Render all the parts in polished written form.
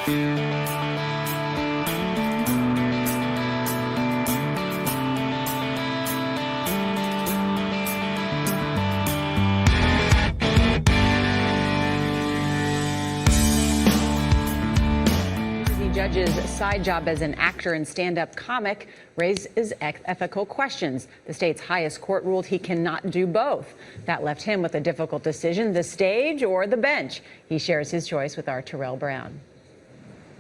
Judge's side job as an actor and stand-up comic raises ethical questions. The state's highest court ruled he cannot do both. That left him with a difficult decision: the stage or the bench. He shares his choice with our Terrell Brown.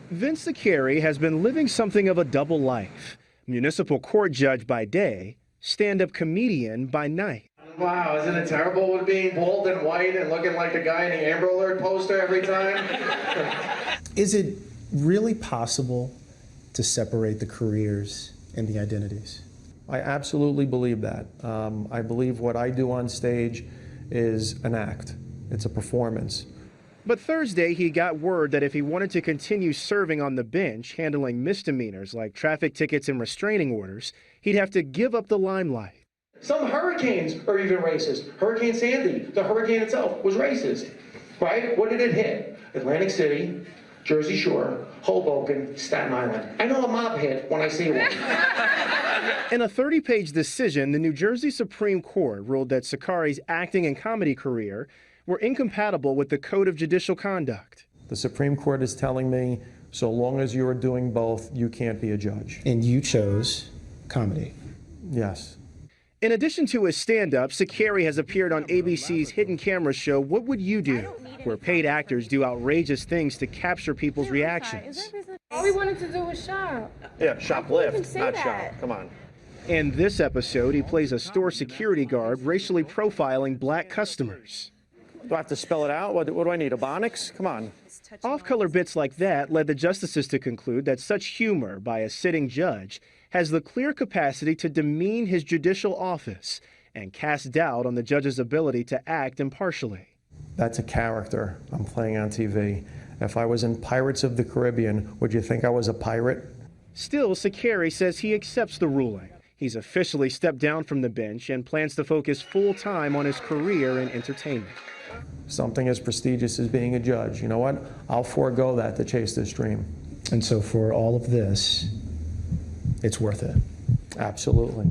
Vince has been living something of a double life. Municipal court judge by day, stand-up comedian by night. Wow, isn't it terrible with being bald and white and looking like the guy in the Amber Alert poster every time? Is it really possible to separate the careers and the identities? I absolutely believe that. I believe what I do on stage is an act. It's a performance. But Thursday, he got word that if he wanted to continue serving on the bench, handling misdemeanors like traffic tickets and restraining orders, he'd have to give up the limelight. Some hurricanes are even racist. Hurricane Sandy, the hurricane itself, was racist, right? What did it hit? Atlantic City, Jersey Shore, Hoboken, Staten Island. I know a mob hit when I see one. In a 30-page decision, the New Jersey Supreme Court ruled that Sakari's acting and comedy career were incompatible with the Code of Judicial Conduct. The Supreme Court is telling me, so long as you're doing both, you can't be a judge. And you chose comedy. Yes. In addition to his stand-up, Sakari has appeared on ABC's hidden camera show, What Would You Do?, where paid actors do outrageous things to capture people's reactions. All we wanted to do was shop. Yeah, shoplift, not shop. Come on. In this episode, he plays a store security guard racially profiling black customers. Do I have to spell it out? What do I need, Ebonics? Come on. Off-color bits like that led the justices to conclude that such humor by a sitting judge has the clear capacity to demean his judicial office and cast doubt on the judge's ability to act impartially. That's a character I'm playing on TV. If I was in Pirates of the Caribbean, would you think I was a pirate? Still, Sakari says he accepts the ruling. He's officially stepped down from the bench and plans to focus full-time on his career in entertainment. Something as prestigious as being a judge. You know what? I'll forego that to chase this dream. And so for all of this, it's worth it. Absolutely.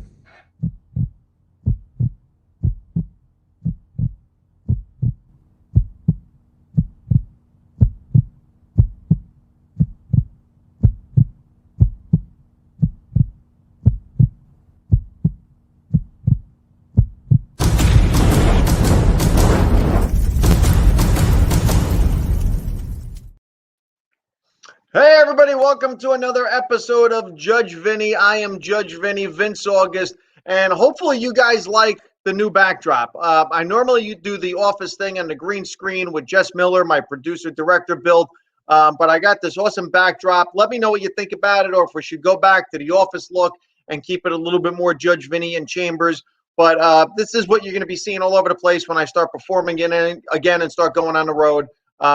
Hey, everybody. Welcome to another episode of Judge Vinny. I am Judge Vinny, Vince August, and hopefully you guys like the new backdrop. I normally do the office thing on the green screen with Jess Miller, my producer-director build, but I got this awesome backdrop. Let me know what you think about it, or if we should go back to the office look and keep it a little bit more Judge Vinny in chambers. But this is what you're going to be seeing all over the place when I start performing again and start going on the road.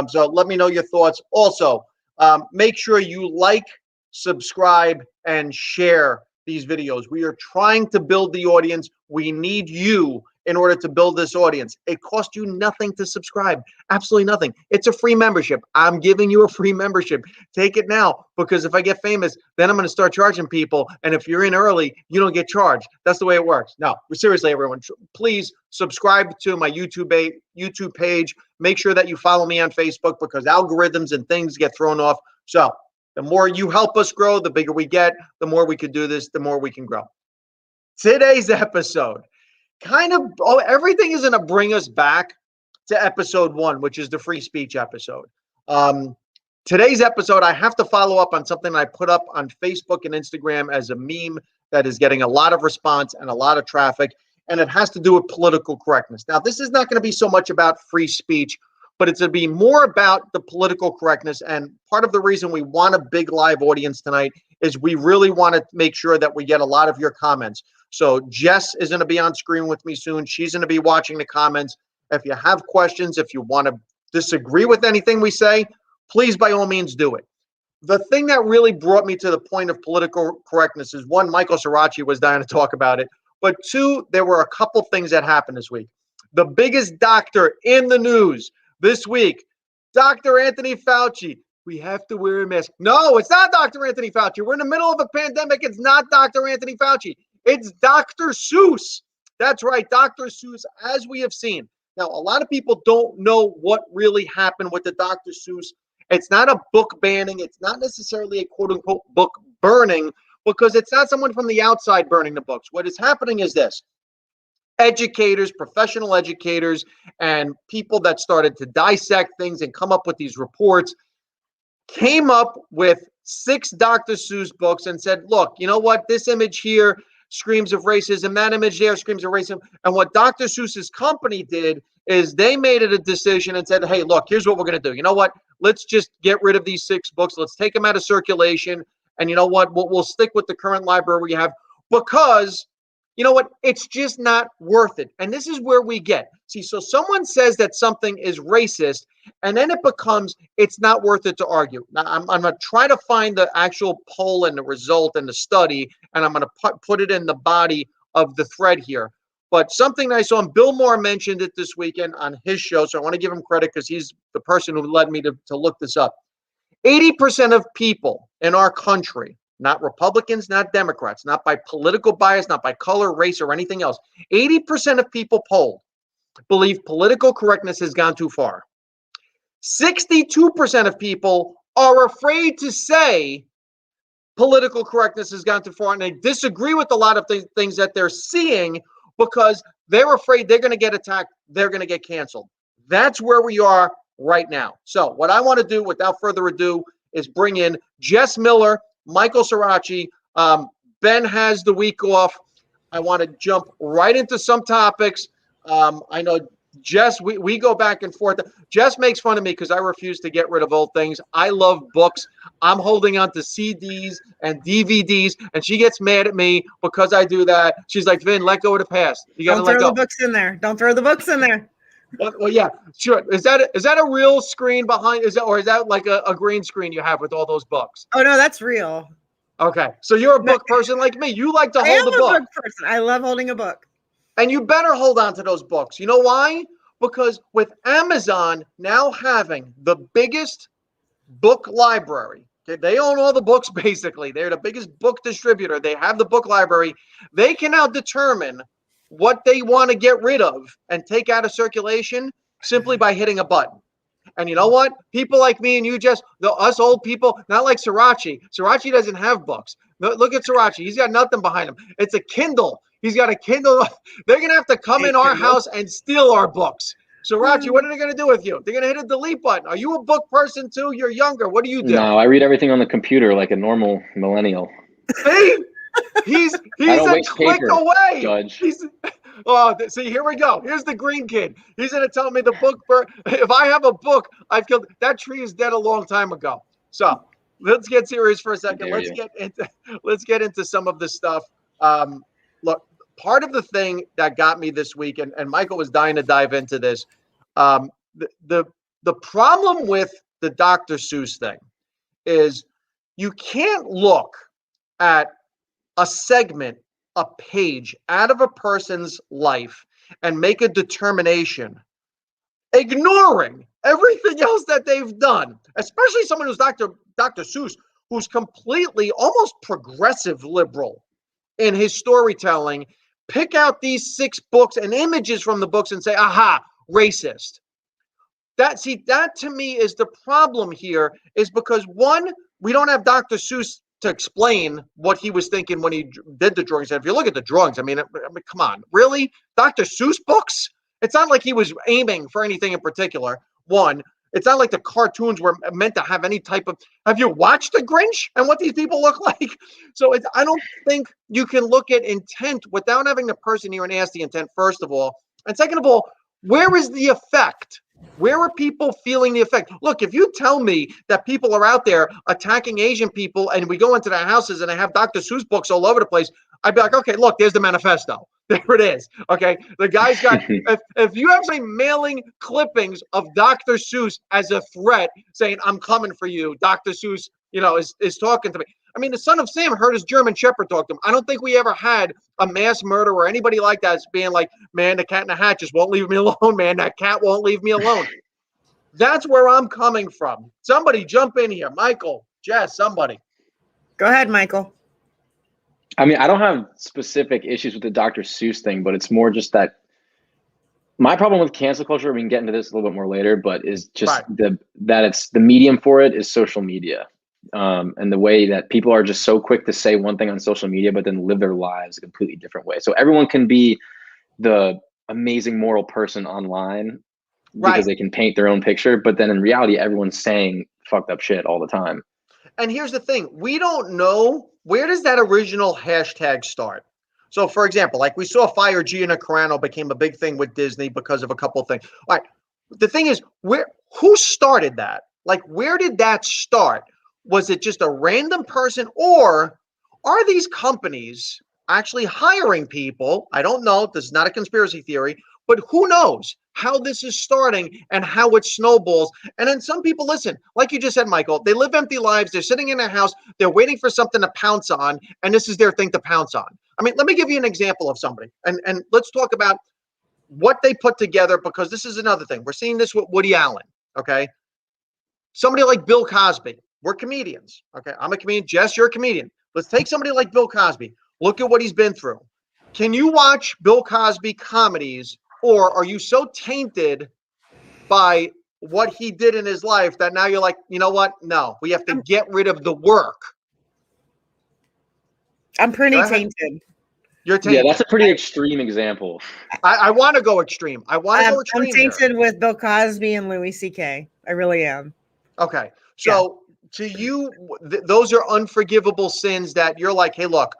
So let me know your thoughts. Also, make sure you like, subscribe, and share these videos. We are trying to build the audience. We need you in order to build this audience. It costs you nothing to subscribe. Absolutely nothing. It's a free membership. I'm giving you a free membership. Take it now, because if I get famous, then I'm going to start charging people. And if you're in early, you don't get charged. That's the way it works. No, seriously, everyone, please subscribe to my YouTube page. Make sure that you follow me on Facebook, because algorithms and things get thrown off. So the more you help us grow, the bigger we get, the more we can do this, the more we can grow. Today's episode, everything is going to bring us back to episode 1, which is the free speech episode. Today's episode, I have to follow up on something I put up on Facebook and Instagram as a meme that is getting a lot of response and a lot of traffic, and it has to do with political correctness. Now, this is not going to be so much about free speech, but it's going to be more about the political correctness. And part of the reason we want a big live audience tonight is we really want to make sure that we get a lot of your comments. So Jess is going to be on screen with me soon. She's going to be watching the comments. If you have questions, if you want to disagree with anything we say, please, by all means, do it. The thing that really brought me to the point of political correctness is, one, Michael Sirachi was dying to talk about it. But two, there were a couple things that happened this week. The biggest doctor in the news this week, Dr. Anthony Fauci, we have to wear a mask. No, it's not Dr. Anthony Fauci. We're in the middle of a pandemic. It's not Dr. Anthony Fauci. It's Dr. Seuss. That's right, Dr. Seuss, as we have seen. Now, a lot of people don't know what really happened with the Dr. Seuss. It's not a book banning. It's not necessarily a quote-unquote book burning, because it's not someone from the outside burning the books. What is happening is this. Educators, professional educators, and people that started to dissect things and come up with these reports came up with 6 Dr. Seuss books and said, look, you know what? This image here screams of racism. That image there screams of racism. And what Dr. Seuss's company did is they made it a decision and said, hey, look, here's what we're going to do. You know what? Let's just get rid of these 6 books. Let's take them out of circulation. And you know what? We'll stick with the current library we have, because you know what? It's just not worth it. And this is where we get. See, so someone says that something is racist, and then it becomes, it's not worth it to argue. Now, I'm going to try to find the actual poll and the result and the study, and I'm going to put it in the body of the thread here. But something I saw, and Bill Maher mentioned it this weekend on his show, so I want to give him credit because he's the person who led me to look this up. 80% of people in our country, not Republicans, not Democrats, not by political bias, not by color, race, or anything else. 80% of people polled believe political correctness has gone too far. 62% of people are afraid to say political correctness has gone too far, and they disagree with a lot of things that they're seeing because they're afraid they're going to get attacked, they're going to get canceled. That's where we are right now. So what I want to do, without further ado, is bring in Jess Miller, Michael Sirachi. Ben has the week off. I want to jump right into some topics. I know Jess, we go back and forth. Jess makes fun of me because I refuse to get rid of old things. I love books. I'm holding on to CDs and DVDs, and she gets mad at me because I do that. She's like, Vin, let go of the past. You got to let go. Don't throw the books in there. Don't throw the books in there. Well, yeah, sure. Is that a real screen behind? Is that like a green screen you have with all those books? Oh no, that's real. Okay, so you're a book person like me. You like to hold a book. I am a book person. I love holding a book. And you better hold on to those books. You know why? Because with Amazon now having the biggest book library, okay, they own all the books basically. They're the biggest book distributor. They have the book library. They can now determine what they want to get rid of and take out of circulation simply by hitting a button. And you know what? People like me and you, us old people, not like Sirachi. Sirachi doesn't have books. Look at Sirachi. He's got nothing behind him. It's a Kindle. He's got a Kindle. They're going to have to come in our house and steal our books. Sirachi, what are they going to do with you? They're going to hit a delete button. Are you a book person too? You're younger. What do you do? No, I read everything on the computer like a normal millennial. See? He's a click away. Judge. See, here we go. Here's the green kid. He's going to tell me the book. If I have a book, I've killed. That tree is dead a long time ago. So let's get serious for a second. Let's get into some of this stuff. Look, part of the thing that got me this week, and Michael was dying to dive into this. The problem with the Dr. Seuss thing is you can't look at a segment, a page out of a person's life and make a determination, ignoring everything else that they've done, especially someone who's Dr. Seuss, who's completely almost progressive liberal in his storytelling. Pick out these 6 books and images from the books and say, aha, racist. That to me is the problem here, is because one, we don't have Dr. Seuss to explain what he was thinking when he did the drawings. And if you look at the drawings, I mean, come on, really? Dr. Seuss books? It's not like he was aiming for anything in particular. One, it's not like the cartoons were meant to have any type of, have you watched The Grinch and what these people look like? So I don't think you can look at intent without having the person here and ask the intent, first of all. And second of all, where is the effect? Where are people feeling the effect? Look, if you tell me that people are out there attacking Asian people and we go into their houses and they have Dr. Seuss books all over the place, I'd be like, okay, look, there's the manifesto. There it is. Okay. The guy's got, if you have somebody mailing clippings of Dr. Seuss as a threat saying, I'm coming for you, Dr. Seuss, is talking to me. I mean, the son of Sam heard his German Shepherd talk to him. I don't think we ever had a mass murder or anybody like that being like, man, the cat in the hat just won't leave me alone, man. That cat won't leave me alone. That's where I'm coming from. Somebody jump in here. Michael, Jess, somebody. Go ahead, Michael. I mean, I don't have specific issues with the Dr. Seuss thing, but it's more just that my problem with cancel culture, we can get into this a little bit more later, but is just that it's the medium for it is social media. And the way that people are just so quick to say one thing on social media, but then live their lives a completely different way. So everyone can be the amazing moral person online because they can paint their own picture, but then in reality, everyone's saying fucked up shit all the time. And here's the thing. We don't know, where does that original hashtag start? So, for example, like we saw Fire Gina Carano became a big thing with Disney because of a couple of things. All right. The thing is, who started that? Like, where did that start? Was it just a random person, or are these companies actually hiring people? I don't know. This is not a conspiracy theory, but who knows how this is starting and how it snowballs. And then some people, listen, like you just said, Michael, they live empty lives. They're sitting in their house. They're waiting for something to pounce on, and this is their thing to pounce on. I mean, let me give you an example of somebody, and let's talk about what they put together, because this is another thing. We're seeing this with Woody Allen, okay? Somebody like Bill Cosby. We're comedians, okay? I'm a comedian. Jess, you're a comedian. Let's take somebody like Bill Cosby. Look at what he's been through. Can you watch Bill Cosby comedies, or are you so tainted by what he did in his life that now you're like, you know what? No, we have to get rid of the work. I'm pretty tainted. You're tainted. Yeah, that's a pretty extreme example. I want to go extreme. I want to go extreme. I'm tainted with Bill Cosby and Louis C.K. I really am. Okay. So to you, those are unforgivable sins that you're like, hey, look,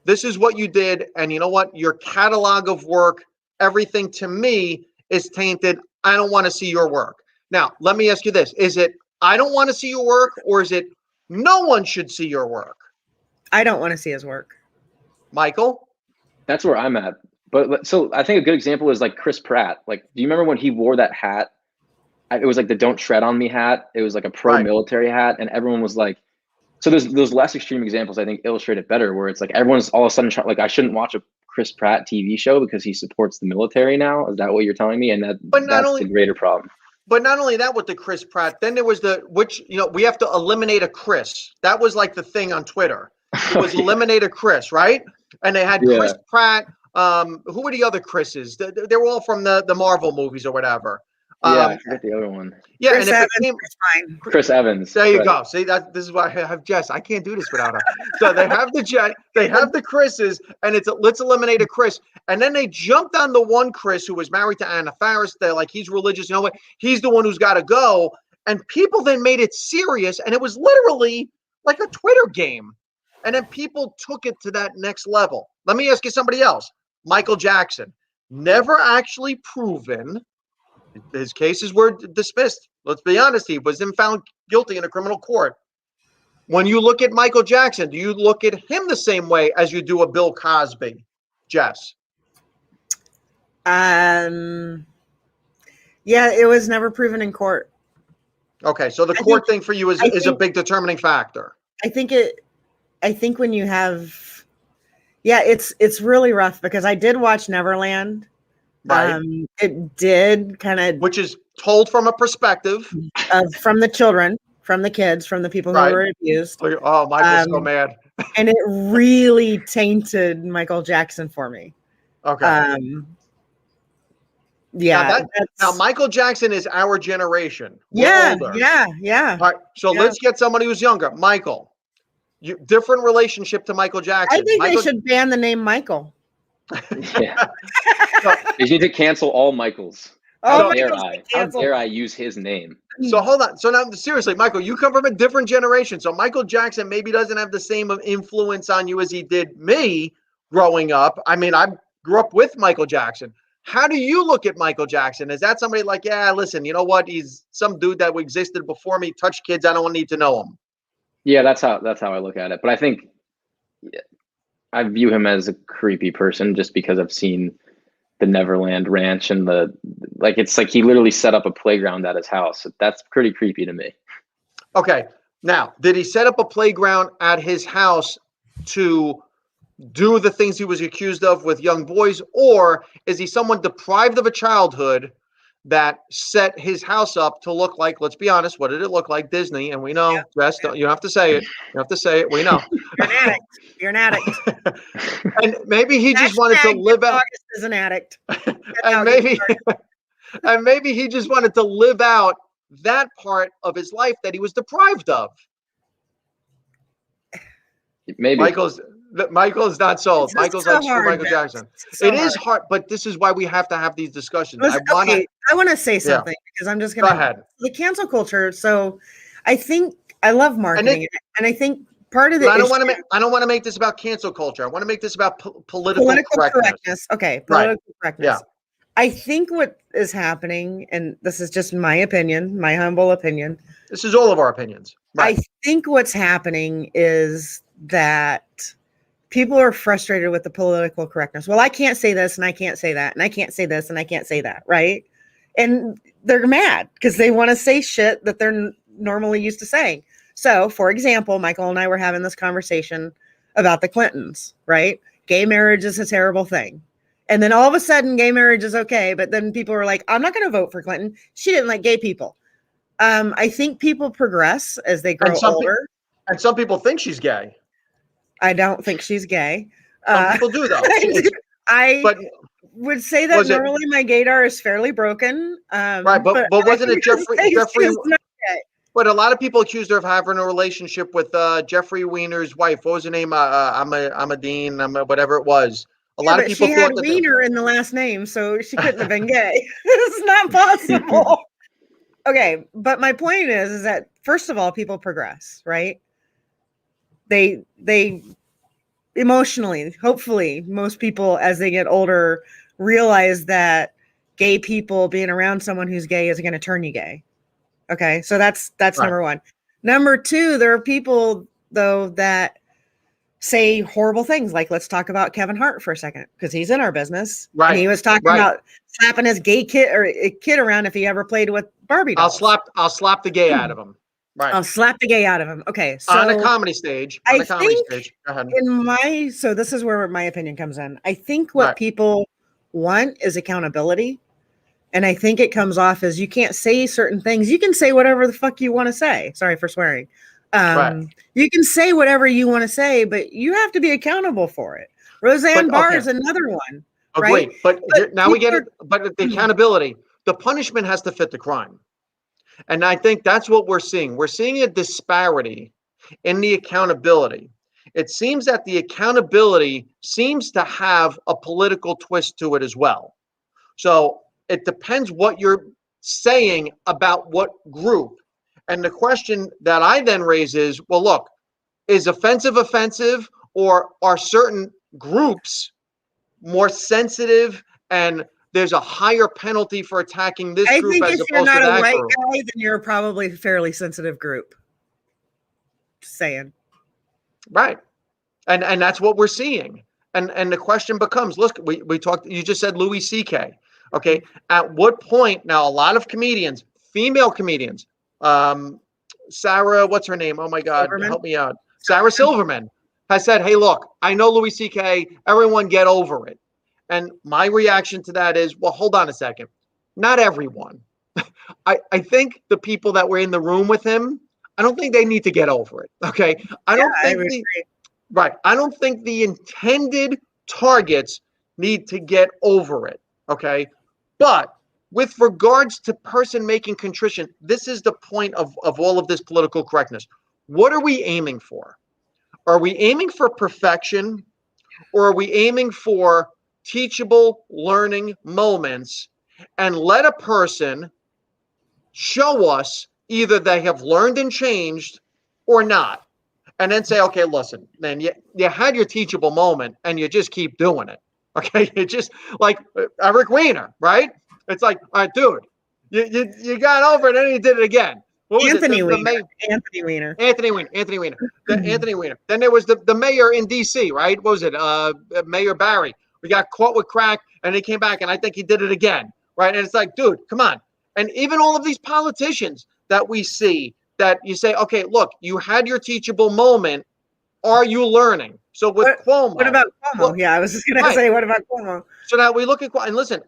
this is what you did. And you know what? Your catalog of work, everything to me is tainted. I don't want to see your work. Now, let me ask you this. Is it, I don't want to see your work, or is it no one should see your work? I don't want to see his work. Michael? That's where I'm at. But so I think a good example is like Chris Pratt. Like, do you remember when he wore that hat? It was like the "Don't Tread on Me" hat. It was like a pro-military hat, and everyone was like, so there's those less extreme examples I think illustrate it better, where it's like everyone's all of a sudden like, I shouldn't watch a Chris Pratt TV show because he supports the military now. Is that what you're telling me? And that's the greater problem. But not only that with the Chris Pratt, then there was we have to eliminate a Chris. That was like the thing on Twitter. It was eliminate a Chris, right? And they had Chris Pratt. Who were the other Chris's? They were all from the Marvel movies or whatever. I forget the other one. Yeah, Chris and Evans became Chris Evans. There you go. See, this is why I have Jess. I can't do this without her. So they have the Chris's, and let's eliminate a Chris. And then they jumped on the one Chris who was married to Anna Faris. They're like, he's religious. You know what? He's the one who's got to go. And people then made it serious, and it was literally like a Twitter game. And then people took it to that next level. Let me ask you somebody else. Michael Jackson, never actually proven. His cases were dismissed. Let's be honest. He was then found guilty in a criminal court. When you look at Michael Jackson, do you look at him the same way as you do a Bill Cosby? Jess? Yeah, it was never proven in court. Okay, so the court thing for you is a big determining factor. I think when you have, it's really rough, because I did watch Neverland. Right. It did kind of, which is told from a perspective from the children, from the kids, from the people who were abused. Oh, Michael's so mad. And it really tainted Michael Jackson for me. Okay. Yeah. Now Michael Jackson is our generation. We're older. Yeah. All right. So let's get somebody who's younger. Michael, different relationship to Michael Jackson. I think they should ban the name Michael. Yeah. They need to cancel all Michaels. How dare I use his name? So hold on. So now, seriously, Michael, you come from a different generation. So Michael Jackson maybe doesn't have the same influence on you as he did me growing up. I mean, I grew up with Michael Jackson. How do you look at Michael Jackson? Is that somebody like, yeah, listen, you know what? He's some dude that existed before me, touched kids. I don't need to know him. Yeah, that's how I look at it. But I think I view him as a creepy person just because I've seen the Neverland Ranch and it's like he literally set up a playground at his house. That's pretty creepy to me. Okay. Now, did he set up a playground at his house to do the things he was accused of with young boys, or is he someone deprived of a childhood that set his house up to look like, let's be honest, what did it look like? Disney. And we know, Jess, you don't have to say it. You don't have to say it. We know. You're an addict. You're an addict. And maybe he just wanted to live out. August is an addict. And maybe he just wanted to live out that part of his life that he was deprived of. Maybe. Michael's not sold. Michael's so like hard, Michael man. Jackson. So It is hard, but this is why we have to have these discussions. I want to say something because I'm just going to go ahead. The cancel culture. So I think I love marketing, and I think part of the I don't want to make this about cancel culture. I want to make this about political correctness. Okay, political correctness. Yeah. I think what is happening, and this is just my opinion, my humble opinion. This is all of our opinions. Right. I think what's happening is that people are frustrated with the political correctness. Well, I can't say this and I can't say that, and I can't say this and I can't say that, right? And they're mad because they want to say shit that they're normally used to saying. So, for example, Michael and I were having this conversation about the Clintons, right? Gay marriage is a terrible thing. And then all of a sudden, gay marriage is okay. But then people were like, I'm not going to vote for Clinton. She didn't like gay people. I think people progress as they grow older. And some people think she's gay. I don't think she's gay. Some people do, though. I would say that normally my gaydar is fairly broken. Right, but wasn't it Jeffrey? But a lot of people accused her of having a relationship with Jeffrey Weiner's wife. What was her name? I'm a Dean. Whatever it was. A lot of people she had Weiner in the last name, so she couldn't have been gay. It's not possible. Okay, but my point is that first of all, people progress, right? They emotionally, hopefully, most people as they get older realize that gay people being around someone who's gay isn't going to turn you gay. Okay, so that's right. Number one. Number two, there are people though that say horrible things. Like, let's talk about Kevin Hart for a second because he's in our business. Right. And he was talking about slapping his gay kid or a kid around if he ever played with Barbie dolls. I'll slap the gay out of him. Right. I'll slap the gay out of him. Okay. So on a comedy stage. Go ahead. So this is where my opinion comes in. I think what people want is accountability. And I think it comes off as you can't say certain things. You can say whatever the fuck you want to say. Sorry for swearing. You can say whatever you want to say, but you have to be accountable for it. Roseanne Barr is another one. Right? But now we get it. But the accountability, the punishment has to fit the crime. And I think that's what we're seeing. We're seeing a disparity in the accountability. It seems that the accountability seems to have a political twist to it as well. So it depends what you're saying about what group. And the question that I then raise is, well, look, is offensive, or are certain groups more sensitive and there's a higher penalty for attacking this group as opposed to that group? I think if you're not a white guy, then you're probably a fairly sensitive group. Just saying. Right. And that's what we're seeing. And the question becomes, look, we talked, you just said Louis C.K. Okay. At what point, now a lot of comedians, female comedians, Sarah, what's her name? Oh my God, Silverman. Help me out. Sarah Silverman has said, hey, look, I know Louis C.K., everyone get over it. And my reaction to that is, well, hold on a second. Not everyone. I think the people that were in the room with him, I don't think they need to get over it. Okay. I don't think the intended targets need to get over it. Okay. But with regards to person making contrition, this is the point of all of this political correctness. What are we aiming for? Are we aiming for perfection, or are we aiming for teachable learning moments and let a person show us either they have learned and changed or not, and then say, okay, listen, man, you had your teachable moment and you just keep doing it. Okay. You just like Eric Weiner, right? It's like, all right, dude, you got over it and you did it again. What was Anthony Weiner. Anthony Weiner. Then there was the mayor in D.C., right? What was it? Mayor Barry. We got caught with crack and he came back and I think he did it again, right? And it's like, dude, come on. And even all of these politicians that we see that you say, okay, look, you had your teachable moment. Are you learning? So with Cuomo. What about Cuomo? Yeah, I was just going to say, what about Cuomo? So now we look at Cuomo. And listen,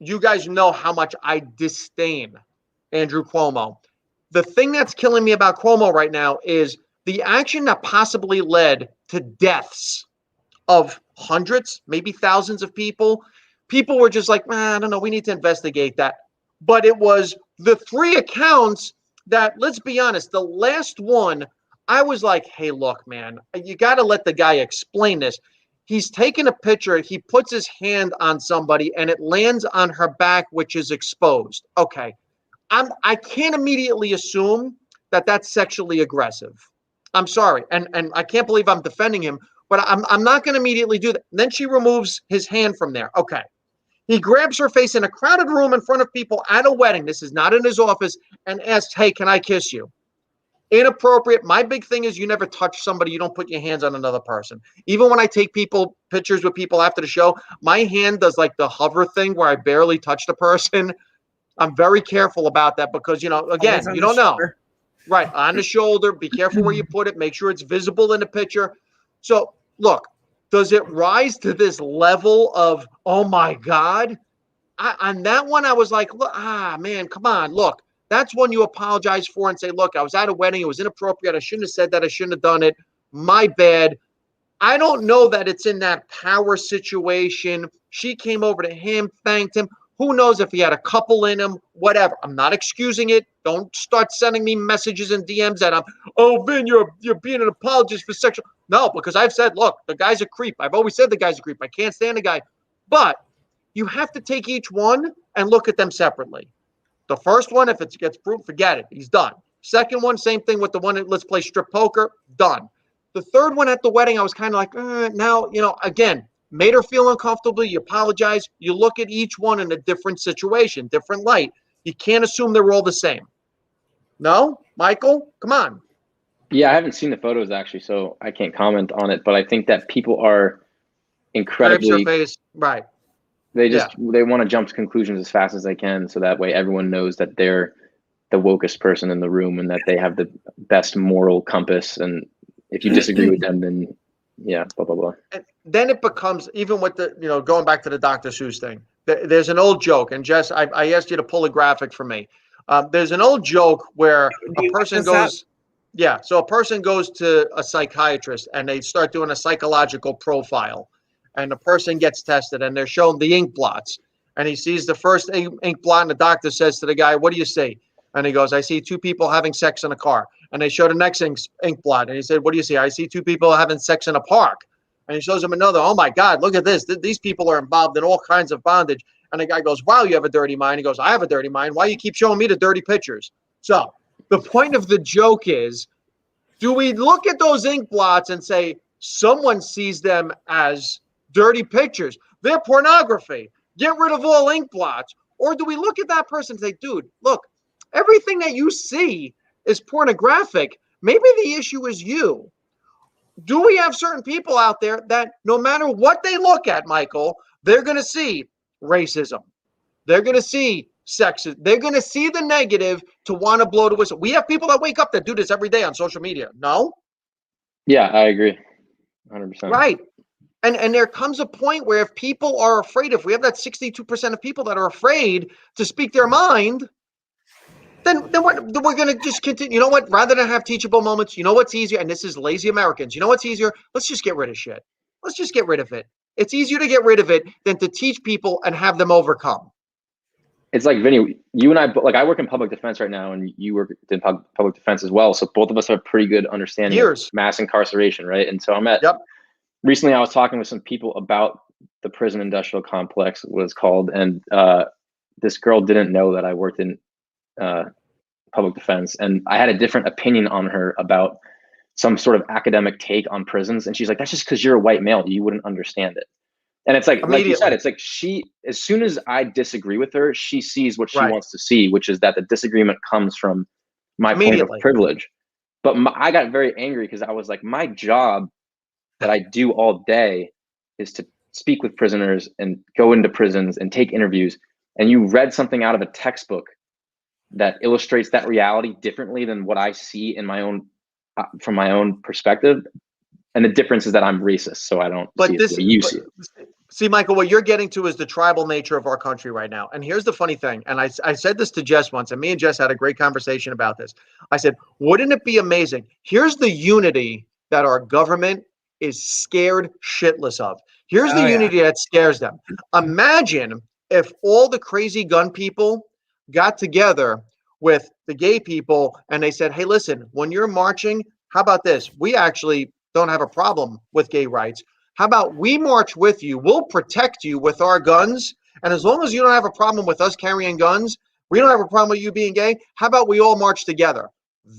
you guys know how much I disdain Andrew Cuomo. The thing that's killing me about Cuomo right now is the action that possibly led to deaths of hundreds, maybe thousands of people. People were just like, I don't know, we need to investigate that. But it was the 3 accounts that, let's be honest, the last one, I was like, hey, look, man, you got to let the guy explain this. He's taking a picture, he puts his hand on somebody, and it lands on her back, which is exposed. Okay. I can't immediately assume that that's sexually aggressive. I'm sorry. And I can't believe I'm defending him, but I'm not going to immediately do that. And then she removes his hand from there. Okay. He grabs her face in a crowded room in front of people at a wedding. This is not in his office, and asks, hey, can I kiss you? Inappropriate. My big thing is you never touch somebody. You don't put your hands on another person. Even when I take pictures with people after the show, my hand does like the hover thing where I barely touch the person. I'm very careful about that because, again, you don't know. Right. On the shoulder. Be careful where you put it. Make sure it's visible in the picture. So, look, does it rise to this level of, oh, my God? On that one, I was like, look, man, come on. Look, that's one you apologize for and say, look, I was at a wedding. It was inappropriate. I shouldn't have said that. I shouldn't have done it. My bad. I don't know that it's in that power situation. She came over to him, thanked him. Who knows if he had a couple in him, whatever. I'm not excusing it. Don't start sending me messages and DMs that oh, Vin, you're being an apologist for sexual. No, because I've said, look, the guy's a creep. I've always said the guy's a creep. I can't stand the guy. But you have to take each one and look at them separately. The first one, if it gets proved, forget it. He's done. Second one, same thing with the one that let's play strip poker, done. The third one at the wedding, I was kind of like, now, again, made her feel uncomfortable. You apologize. You look at each one in a different situation, different light. You can't assume they're all the same. No, Michael, come on. Yeah, I haven't seen the photos actually, so I can't comment on it. But I think that people are incredibly right. They want to jump to conclusions as fast as they can, so that way everyone knows that they're the wokest person in the room and that they have the best moral compass. And if you disagree with them, then yeah, blah blah blah. And then it becomes, even with the going back to the Dr. Seuss thing. There's an old joke, and Jess, I asked you to pull a graphic for me. There's an old joke where a person goes. Yeah, so a person goes to a psychiatrist and they start doing a psychological profile, and the person gets tested and they're shown the ink blots, and he sees the first ink blot, and the doctor says to the guy, what do you see? And he goes, I see 2 people having sex in a car. And they show the next ink blot, and he said, what do you see? I see 2 people having sex in a park. And he shows him another, oh my God, look at this. These people are involved in all kinds of bondage. And the guy goes, wow, you have a dirty mind. He goes, I have a dirty mind. Why you keep showing me the dirty pictures? So the point of the joke is, do we look at those ink blots and say someone sees them as dirty pictures? They're pornography. Get rid of all ink blots. Or do we look at that person and say, dude, look, everything that you see is pornographic. Maybe the issue is you. Do we have certain people out there that no matter what they look at, Michael, they're going to see racism. They're going to see sexism. They're going to see the negative to want to blow the whistle. We have people that wake up that do this every day on social media. No? Yeah, I agree. 100%. Right. And there comes a point where if people are afraid, if we have that 62% of people that are afraid to speak their mind, then we're going to just continue. You know what? Rather than have teachable moments, you know what's easier? And this is lazy Americans. You know what's easier? Let's just get rid of shit. Let's just get rid of it. It's easier to get rid of it than to teach people and have them overcome. It's like, Vinny, you and I, like, I work in public defense right now, and you work in public defense as well. So both of us have a pretty good understanding of mass incarceration, right? And so recently I was talking with some people about the prison industrial complex, what it's called. And this girl didn't know that I worked in public defense, and I had a different opinion on her about some sort of academic take on prisons. And she's like, that's just because you're a white male, you wouldn't understand it. And it's like you said, it's like she, as soon as I disagree with her, she sees what she wants to see, which is that the disagreement comes from my point of privilege. But I got very angry because I was like, my job that I do all day is to speak with prisoners and go into prisons and take interviews. And you read something out of a textbook that illustrates that reality differently than what I see in my own, from my own perspective. And the difference is that I'm racist, so I don't see it the way you see it. See, Michael, what you're getting to is the tribal nature of our country right now. And here's the funny thing. And I said this to Jess once, and me and Jess had a great conversation about this. I said, wouldn't it be amazing? Here's the unity that our government is scared shitless of. Here's the unity that scares them. Imagine if all the crazy gun people got together with the gay people and they said, hey, listen, when you're marching, how about this? We actually don't have a problem with gay rights. How about we march with you? We'll protect you with our guns. And as long as you don't have a problem with us carrying guns, we don't have a problem with you being gay. How about we all march together?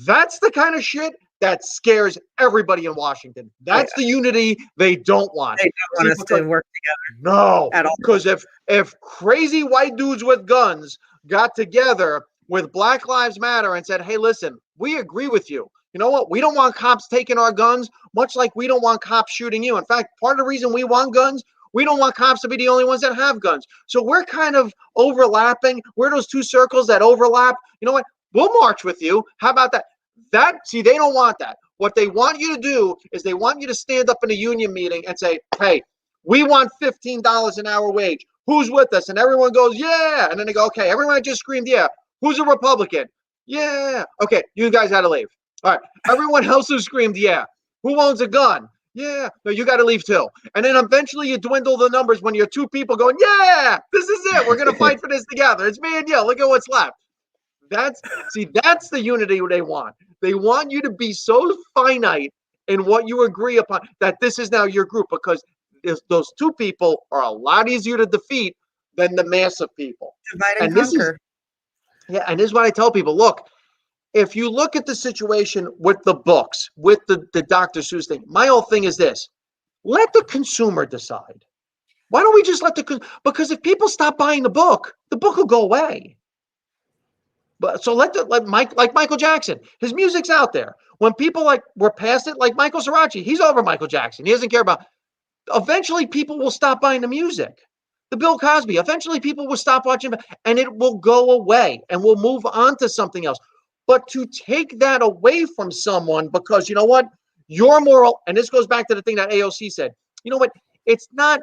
That's the kind of shit that scares everybody in Washington. That's the unity they don't want. They don't want us to work together. No, at all. Because if crazy white dudes with guns got together with Black Lives Matter and said, hey, listen, we agree with you. You know what? We don't want cops taking our guns, much like we don't want cops shooting you. In fact, part of the reason we want guns, we don't want cops to be the only ones that have guns. So we're kind of overlapping. We're those two circles that overlap. You know what? We'll march with you. How about that? See, they don't want that. What they want you to do is they want you to stand up in a union meeting and say, hey, we want $15 an hour wage. Who's with us? And everyone goes, yeah. And then they go, okay, everyone just screamed, yeah. Who's a Republican? Yeah. Okay, you guys had to leave. All right. Everyone else who screamed, yeah. Who owns a gun? Yeah. No, you got to leave too. And then eventually you dwindle the numbers when you're two people going, yeah, this is it. We're going to fight for this together. It's me and you. Look at what's left. That's the unity they want. They want you to be so finite in what you agree upon that this is now your group, because those two people are a lot easier to defeat than the mass of people. Divide and conquer. And this is what I tell people. Look, if you look at the situation with the books, with the Dr. Seuss thing, my whole thing is this: let the consumer decide. Why don't we just because if people stop buying the book will go away. But so like Michael Jackson, his music's out there. When people were past it, like Michael Sirachi, he's over Michael Jackson. He doesn't care about. Eventually, people will stop buying the music. The Bill Cosby. Eventually, people will stop watching, and it will go away, and we'll move on to something else. But to take that away from someone because, you know what, your moral, and this goes back to the thing that AOC said, you know what, it's not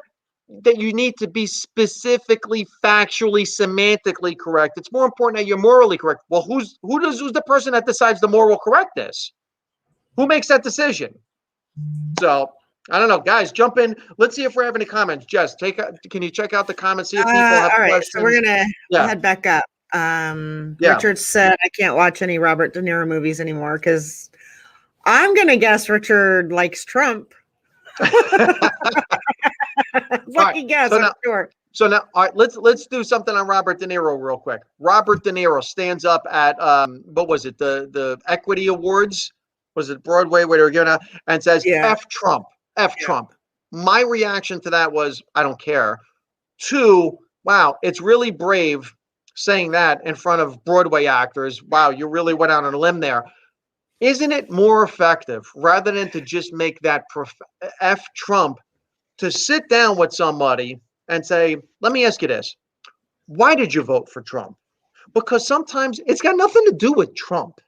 that you need to be specifically, factually, semantically correct. It's more important that you're morally correct. Well, who's the person that decides the moral correctness? Who makes that decision? So, I don't know. Guys, jump in. Let's see if we're having any comments. Jess, can you check out the comments, see if people have questions? All right, so we're going to head back up. Richard said, I can't watch any Robert De Niro movies anymore because I'm going to guess Richard likes Trump. Lucky guess, I'm sure. So now, all right, let's do something on Robert De Niro real quick. Robert De Niro stands up at, what was it, the Equity Awards? Was it Broadway where they were giving out, and says, F Trump, F Trump. My reaction to that was, I don't care. 2, wow, it's really brave saying that in front of Broadway actors. Wow, you really went out on a limb there. Isn't it more effective, rather than to just make that F Trump, to sit down with somebody and say, let me ask you this. Why did you vote for Trump? Because sometimes it's got nothing to do with Trump.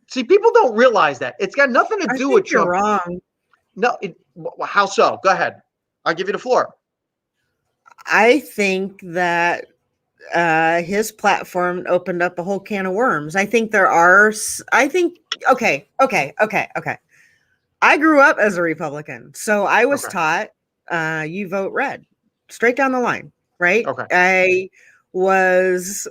See, people don't realize that. It's got nothing to do with Trump. You're wrong. No, how so? Go ahead. I'll give you the floor. I think that his platform opened up a whole can of worms. I think okay. I grew up as a Republican, so I was taught you vote red, straight down the line, right? Okay. I was,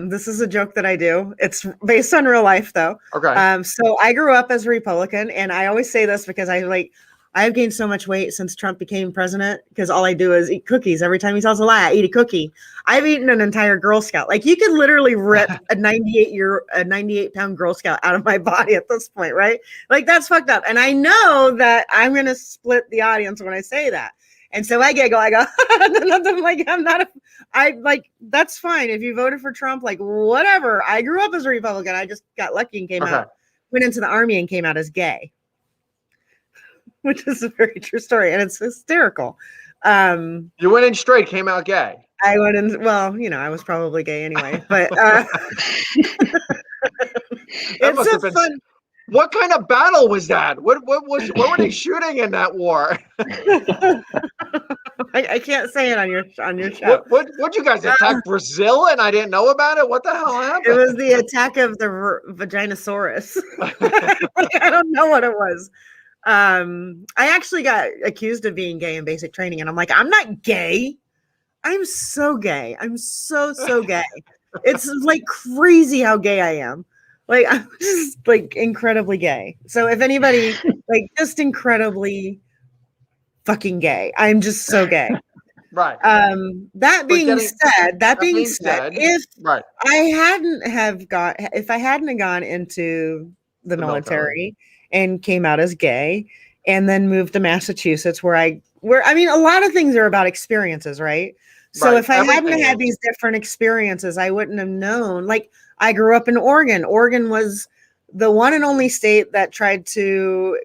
this is a joke that I do. It's based on real life though. Okay. So I grew up as a Republican, and I always say this because I've gained so much weight since Trump became president because all I do is eat cookies. Every time he tells a lie, I eat a cookie. I've eaten an entire Girl Scout. Like, you could literally rip a 98-pound Girl Scout out of my body at this point, right? Like, that's fucked up. And I know that I'm going to split the audience when I say that. And so I go, I'm like, that's fine. If you voted for Trump, like, whatever. I grew up as a Republican. I just got lucky and went into the army and came out as gay, which is a very true story. And it's hysterical. You went in straight, came out gay. I went in, well, you know, I was probably gay anyway, but it's just fun. What kind of battle was that? What were they shooting in that war? I can't say it on your show. What you guys attack Brazil and I didn't know about it? What the hell It happened? was the attack of the Vaginosaurus. I don't know what it was. I actually got accused of being gay in basic training, and I'm like, I'm not gay. I'm so gay. I'm so gay. It's like crazy how gay I am. Like, I'm just like incredibly gay. So if anybody like just incredibly fucking gay, I'm just so gay. Right. That being said, if right. if I hadn't gone into the military and came out as gay and then moved to Massachusetts where I mean, a lot of things are about experiences, right? So Right. if I hadn't had these different experiences, I wouldn't have known. Like, I grew up in Oregon. Oregon was the one and only state that tried to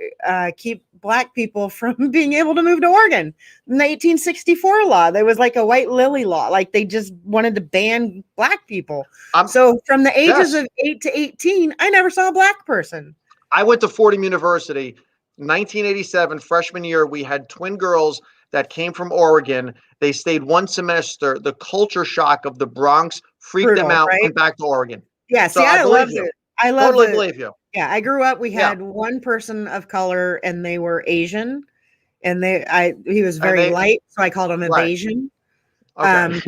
keep Black people from being able to move to Oregon. In the 1864 law, there was like a white lily law. Like, they just wanted to ban Black people. So from the ages of 8 to 18, I never saw a Black person. I went to Fordham University, 1987, freshman year. We had twin girls that came from Oregon. They stayed one semester. The culture shock of the Bronx freaked them out, right? Went back to Oregon. Yeah, so see, I love you. it. I love totally believe you. Yeah, I grew up. We had one person of color, and they were Asian, and he was very light, so I called him Evasion. Okay.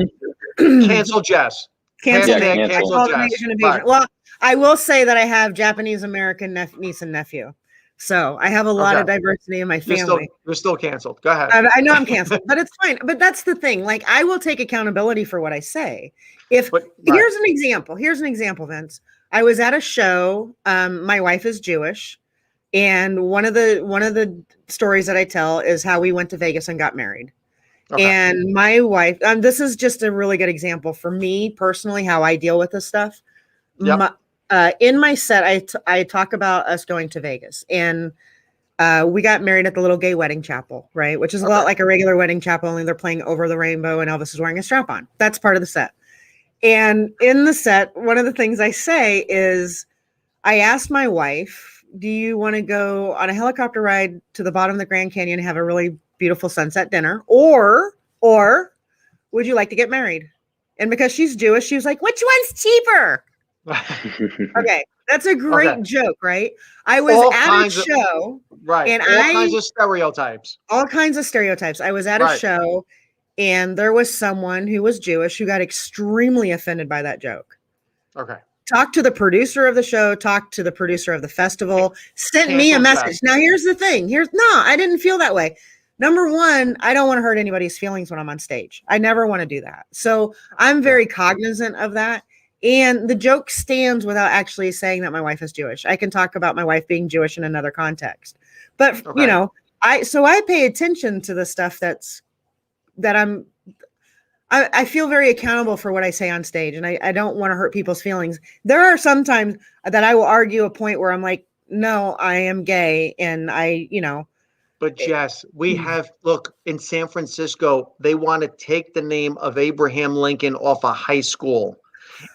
Cancel Jess. Cancel Cancel Jess. Right. Well, I will say that I have Japanese American niece and nephew, so I have a lot of diversity in my family. You're still canceled. Go ahead. I know I'm canceled, but it's fine. But that's the thing. Like, I will take accountability for what I say. Here's an example. Here's an example, Vince. I was at a show. My wife is Jewish, and one of the stories that I tell is how we went to Vegas and got married. Okay. And my wife, this is just a really good example for me personally, how I deal with this stuff. Yep. In my set, I talk about us going to Vegas, and we got married at the little gay wedding chapel, right? Which is a lot like a regular wedding chapel, only they're playing Over the Rainbow, and Elvis is wearing a strap on. That's part of the set. And in the set, one of the things I say is, I asked my wife, do you want to go on a helicopter ride to the bottom of the Grand Canyon and have a really beautiful sunset dinner? Or would you like to get married? And because she's Jewish, she was like, which one's cheaper? Okay. That's a great joke, right? I was at a show. Right. And all kinds of stereotypes. All kinds of stereotypes. I was at a show, and there was someone who was Jewish who got extremely offended by that joke. Okay. Talked to the producer of the show, talked to the producer of the festival, sent me a message. Now, here's the thing. I didn't feel that way. Number one, I don't want to hurt anybody's feelings when I'm on stage. I never want to do that. So I'm very cognizant of that. And the joke stands without actually saying that my wife is Jewish. I can talk about my wife being Jewish in another context. But, I pay attention to the stuff I feel very accountable for what I say on stage, and I don't want to hurt people's feelings. There are some times that I will argue a point where I'm like, no, I am gay. And But Jess, look, in San Francisco, they want to take the name of Abraham Lincoln off a high school.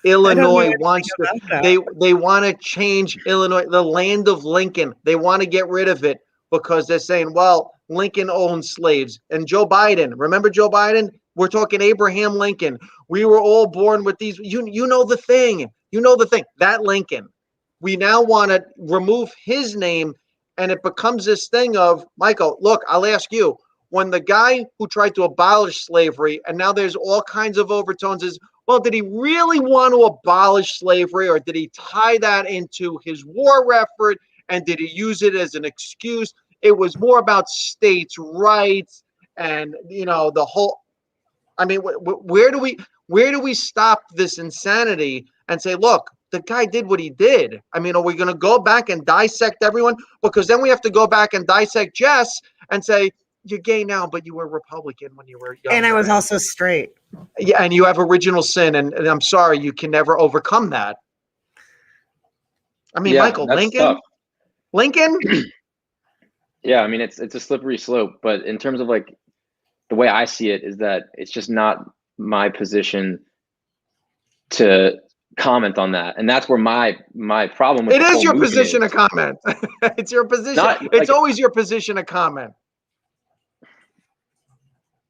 Illinois wants to, they want to change Illinois, the land of Lincoln. They want to get rid of it because they're saying, well, Lincoln owned slaves. And Joe Biden, remember Joe Biden? We're talking Abraham Lincoln. We were all born with these. You know the thing. That Lincoln. We now want to remove his name, and it becomes this thing of, Michael, look, I'll ask you, when the guy who tried to abolish slavery, and now there's all kinds of overtones, is, well, did he really want to abolish slavery, or did he tie that into his war effort, and did he use it as an excuse? It was more about states' rights and, the whole. I mean, where do we stop this insanity and say, look, the guy did what he did? I mean, are we going to go back and dissect everyone? Because then we have to go back and dissect Jess and say, you're gay now, but you were Republican when you were young. And I was also straight. Yeah, and you have original sin, and I'm sorry, you can never overcome that. I mean, Michael, Lincoln? Yeah, I mean, it's a slippery slope, but in terms of like the way I see it is that it's just not my position to comment on that, and that's where my problem with it is your position to comment. It's your position. It's always your position to comment.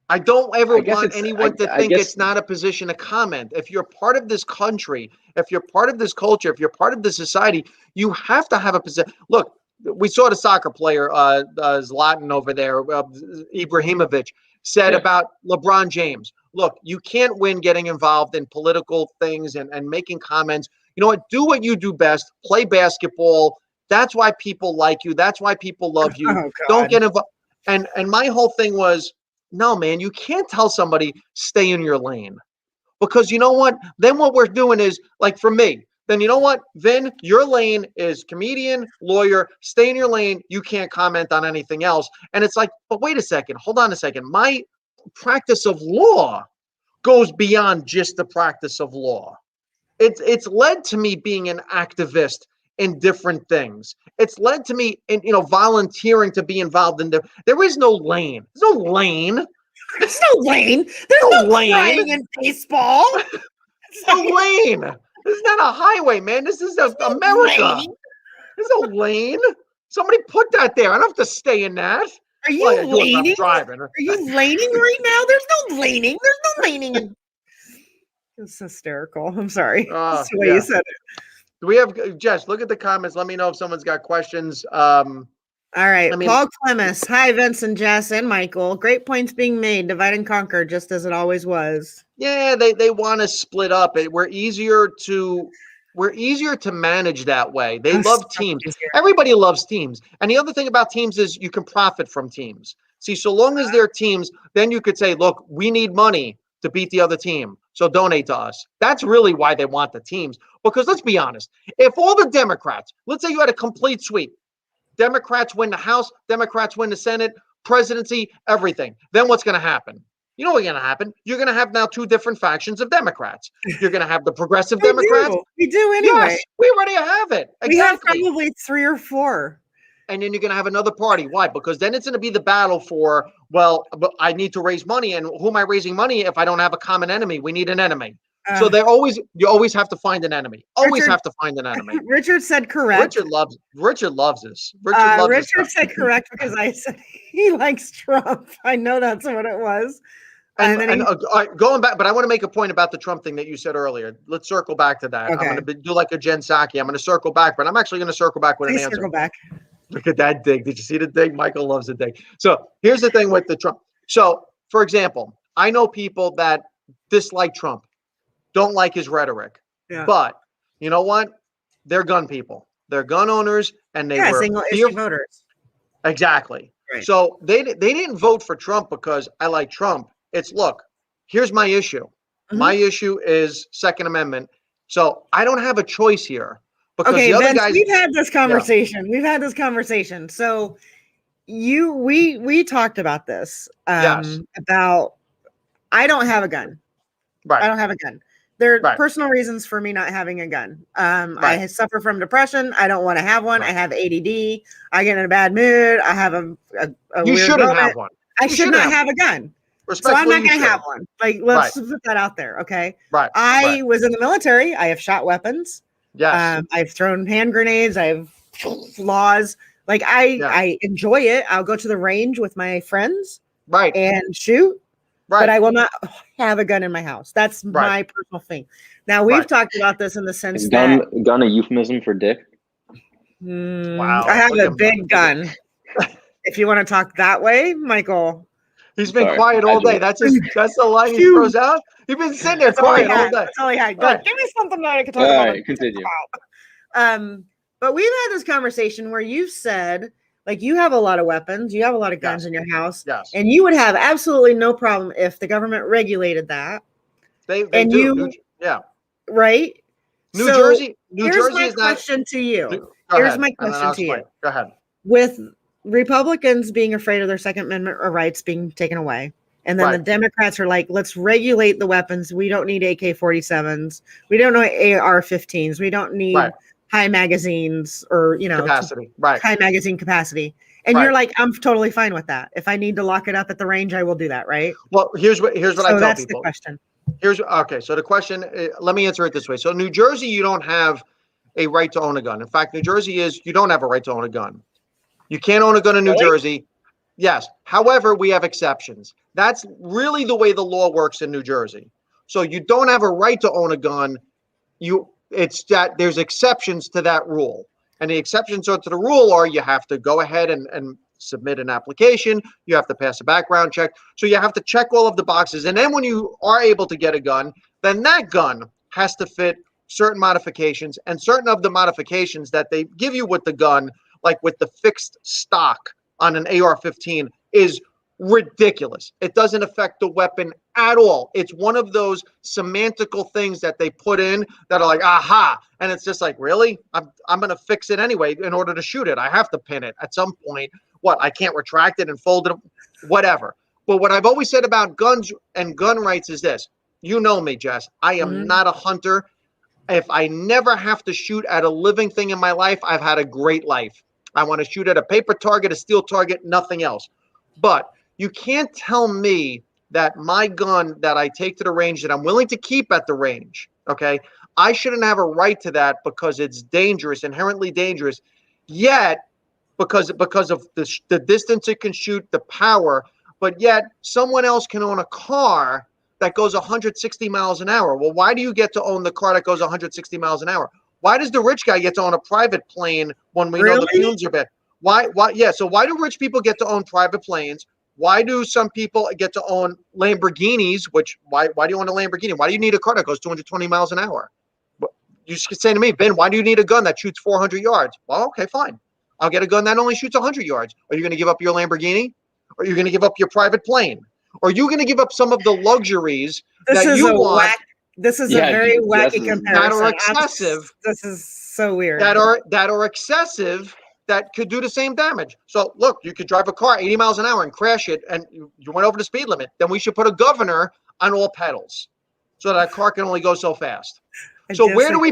I don't ever I guess want it's anyone to I think guess it's not a position to comment. If you're part of this country, if you're part of this culture, if you're part of this society, you have to have a position. Look, we saw the soccer player, Zlatan over there, Ibrahimovic, said yeah. about LeBron James. Look, you can't win getting involved in political things and making comments. You know what? Do what you do best. Play basketball. That's why people like you. That's why people love you. Oh Don't God. get involved. And my whole thing was, no, man, you can't tell somebody stay in your lane, because you know what? Then what we're doing is, like, for me, then you know what? Then your lane is comedian, lawyer, stay in your lane. You can't comment on anything else. And it's like, but wait a second, hold on a second. My practice of law goes beyond just the practice of law. It's led to me being an activist in different things. It's led to me in, volunteering to be involved in there is no lane. There's no lane. There's no lane. There's No no lane. crying in baseball. There's no lane. This is not a highway, man. This is America. Lane. There's no lane. Somebody put that there. I don't have to stay in that. Are you Well, I do if I'm laning? driving. Are you laning right now? There's no laning. There's no laning. It's hysterical. I'm sorry. That's the way you said it. Do we have Jess? Look at the comments. Let me know if someone's got questions. All right. Paul Clemis. Hi, Vince and Jess and Michael. Great points being made. Divide and conquer, just as it always was. Yeah, they want to split up. We're easier to manage that way. They love teams. Everybody loves teams. And the other thing about teams is you can profit from teams. See, so long as they're teams, then you could say, look, we need money to beat the other team, so donate to us. That's really why they want the teams. Because let's be honest, if all the Democrats, let's say you had a complete sweep, Democrats win the House, Democrats win the Senate, presidency, everything, then what's going to happen? You know what's going to happen? You're going to have now two different factions of Democrats. You're going to have the progressive Democrats. We do anyway. Yes, we already have it. Exactly. We have probably 3 or 4. And then you're going to have another party. Why? Because then it's going to be the battle for, well, but I need to raise money. And who am I raising money if I don't have a common enemy? We need an enemy. So you always have to find an enemy. Always have to find an enemy. Richard said correct. Richard loves this. Richard said correct because I said he likes Trump. I know that's what it was. Going back, but I want to make a point about the Trump thing that you said earlier. Let's circle back to that. Okay. I'm going to do like a Jen Psaki. I'm going to circle back, but I'm actually going to circle back with an answer. Circle back. Look at that dig. Did you see the dig? Michael loves the dig. So here's the thing with the Trump. So, for example, I know people that dislike Trump, don't like his rhetoric. Yeah. But you know what? They're gun people. They're gun owners, and they were single issue voters. Exactly. Right. So they didn't vote for Trump because I like Trump. It's, look, here's my issue. Mm-hmm. My issue is Second Amendment. So I don't have a choice here. Because the other Vince, guys, we've had this conversation. Yeah. We've had this conversation. So we talked about this. About I don't have a gun. Right. I don't have a gun. There are personal reasons for me not having a gun. I suffer from depression. I don't want to have one. I have ADD. I get in a bad mood. I have a you weird shouldn't moment. have one. I should not have a gun. So I'm not going to have one. Like, let's put that out there. Okay. Right. I was in the military. I have shot weapons. Yes. I've thrown hand grenades. I have laws. Like I enjoy it. I'll go to the range with my friends. Right. And shoot. Right. But I will not have a gun in my house. That's my personal thing. Now we've talked about this in the sense Is that gun a euphemism for dick? Wow. I have a big gun. If you want to talk that way, Michael. He's been quiet all day. That's the line he throws out. He's been sitting there quiet all day. That's all he had. Go, give me something that I can talk about. All right, continue. But we've had this conversation where you've said, like, you have a lot of weapons, you have a lot of guns in your house, and you would have absolutely no problem if the government regulated that. They do. Right? New Jersey here's my is question to you. Go Here's ahead, my question to you. Go ahead. With Republicans being afraid of their Second Amendment rights being taken away, and then the Democrats are like, let's regulate the weapons. We don't need AK-47s. We don't need AR-15s. We don't need high magazines or, capacity. High magazine capacity. And you're like, I'm totally fine with that. If I need to lock it up at the range, I will do that, right? Well, here's what I tell people. That's the question. So the question, let me answer it this way. So New Jersey, you don't have a right to own a gun. In fact, New Jersey you don't have a right to own a gun. You can't own a gun in New Jersey. Yes. However, we have exceptions. That's really the way the law works in New Jersey. So you don't have a right to own a gun. It's that there's exceptions to that rule. And the exceptions to the rule are you have to go ahead and submit an application. You have to pass a background check. So you have to check all of the boxes. And then when you are able to get a gun, then that gun has to fit certain modifications, and certain of the modifications that they give you with the gun, like with the fixed stock on an AR-15, is ridiculous. It doesn't affect the weapon at all. It's one of those semantical things that they put in that are like, aha. And it's just like, really? I'm going to fix it anyway in order to shoot it. I have to pin it at some point. What? I can't retract it and fold it, whatever. But what I've always said about guns and gun rights is this. You know me, Jess. I am not a hunter. If I never have to shoot at a living thing in my life, I've had a great life. I want to shoot at a paper target, a steel target, nothing else. But you can't tell me that my gun that I take to the range that I'm willing to keep at the range, okay, I shouldn't have a right to that because it's dangerous, inherently dangerous. Yet, because of the distance it can shoot, the power, but yet someone else can own a car that goes 160 miles an hour. Well, why do you get to own the car that goes 160 miles an hour? Why does the rich guy get to own a private plane when we know the fumes are bad? Why? Yeah. So why do rich people get to own private planes? Why do some people get to own Lamborghinis? Why do you own a Lamborghini? Why do you need a car that goes 220 miles an hour? You should say to me, Ben, why do you need a gun that shoots 400 yards? Well, okay, fine. I'll get a gun that only shoots 100 yards. Are you going to give up your Lamborghini? Or are you going to give up your private plane? Or are you going to give up some of the luxuries that you want? This is a very wacky comparison. That are excessive. This is so weird. That are excessive, that could do the same damage. So look, you could drive a car 80 miles an hour and crash it, and you went over the speed limit. Then we should put a governor on all pedals so that a car can only go so fast. So where do we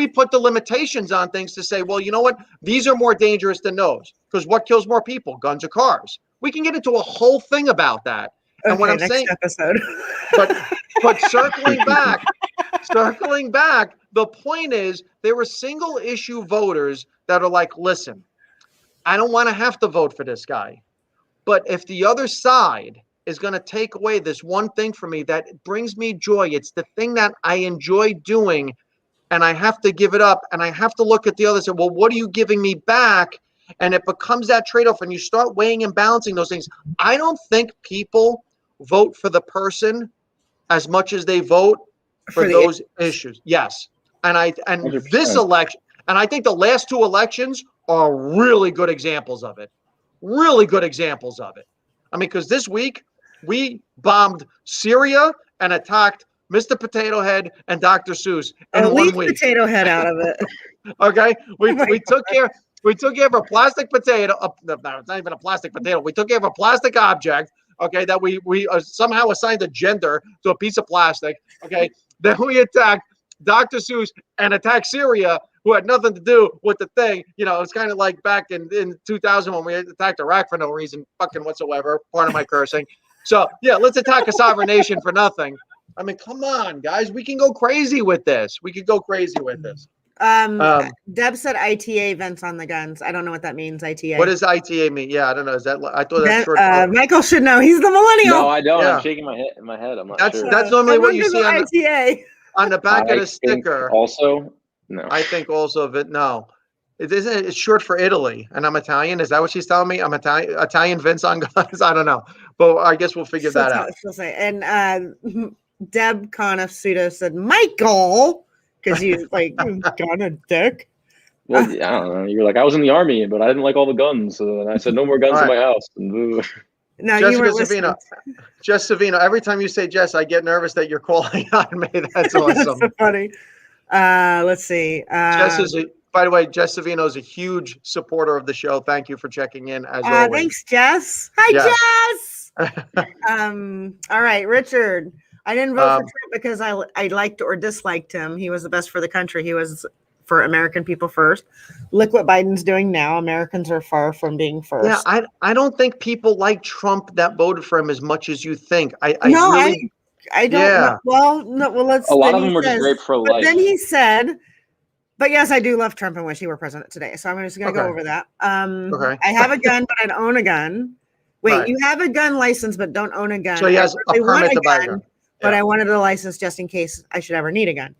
put the limitations on things to say, well, you know what? These are more dangerous than those. Because what kills more people? Guns or cars? We can get into a whole thing about that. And okay, what I'm next saying, episode. but circling back, the point is there were single issue voters that are like, listen, I don't want to have to vote for this guy. But if the other side is going to take away this one thing from me that brings me joy, it's the thing that I enjoy doing, and I have to give it up, and I have to look at the other side. Well, what are you giving me back? And it becomes that trade-off, and you start weighing and balancing those things. I don't think people vote for the person as much as they vote for those issues. Yes. And 100%. This election, and I think the last two elections are really good examples of it. Really good examples of it. I mean, because this week we bombed Syria and attacked Mr. Potato Head and Dr. Seuss in At 1 least week. Potato Head out of it. Okay, we took care. We took care of a plastic potato. No, it's not even a plastic potato. We took care of a plastic object. Okay, that we somehow assigned a gender to a piece of plastic. Okay, then we attacked Dr. Seuss and attacked Syria, who had nothing to do with the thing. You know, it's kind of like back in 2000 when we attacked Iraq for no reason fucking whatsoever. Part of my cursing. So yeah, let's attack a sovereign nation for nothing. I mean, come on, guys. We can go crazy with this. We could go crazy with this. Deb said ITA events on the guns. I don't know what that means. ITA. What does ITA mean? Yeah, I don't know. Is that? I thought that's short. Michael should know. He's the millennial. No, I don't. Yeah. I'm shaking my head. I'm not sure. That's normally what you see on ITA. On the back of the sticker. Also, no. I think also of it. No, it's short for Italy, and I'm Italian. Is that what she's telling me? I'm Italian Vince on guns. I don't know, but I guess we'll figure that out. She'll say. And Deb Conniff pseudo said Michael. Because you like gun a dick. Well, I don't know. You're like, I was in the army, but I didn't like all the guns. And I said, no more guns in my house. No, Jessica you were Savino. Jess Savino. Every time you say Jess, I get nervous that you're calling on me. That's awesome. That's so funny. Let's see. By the way, Jess Savino is a huge supporter of the show. Thank you for checking in as always. Thanks, Jess. Hi, Jess. All right, Richard. I didn't vote for Trump because I liked or disliked him. He was the best for the country. He was for American people first. Look what Biden's doing now. Americans are far from being first. Yeah, I don't think people like Trump that voted for him as much as you think. I don't know. Well, let's. A lot of them were just very pro-life. But then he said, But yes, I do love Trump and wish he were president today. So I'm just going to go over that. Okay. I have a gun, but I don't own a gun. Wait, Right. you have a gun license, but don't own a gun. So he has a permit to buy a gun. But I wanted a license just in case I should ever need a gun.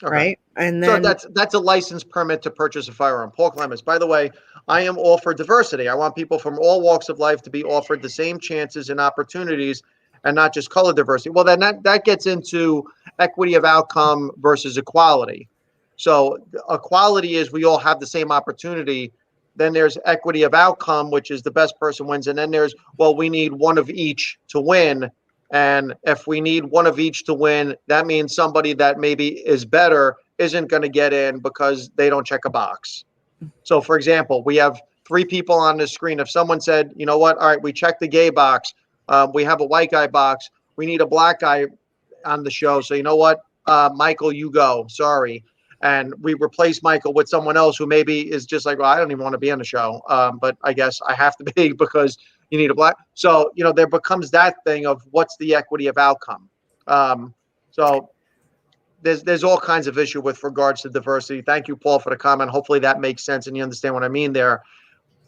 Okay. Right. And then so that's a license permit to purchase a firearm. Paul Clemens, by the way, I am all for diversity. I want people from all walks of life to be offered the same chances and opportunities and not just color diversity. Well, then that gets into equity of outcome versus equality. So equality is we all have the same opportunity. Then there's equity of outcome, which is the best person wins. And then there's, well, we need one of each to win. And if we need one of each to win, that means somebody that maybe is better isn't going to get in because they don't check a box. So, for example, we have 3 people on the screen. If someone said, you know what, all right, we checked the gay box. We have a white guy box. We need a black guy on the show. So, you know what, Michael, you go. Sorry. And we replace Michael with someone else who maybe is just like, well, I don't even want to be on the show. But I guess I have to be because you need a black. So, there becomes that thing of what's the equity of outcome. So there's all kinds of issue with regards to diversity. Thank you, Paul, for the comment. Hopefully that makes sense and you understand what I mean there.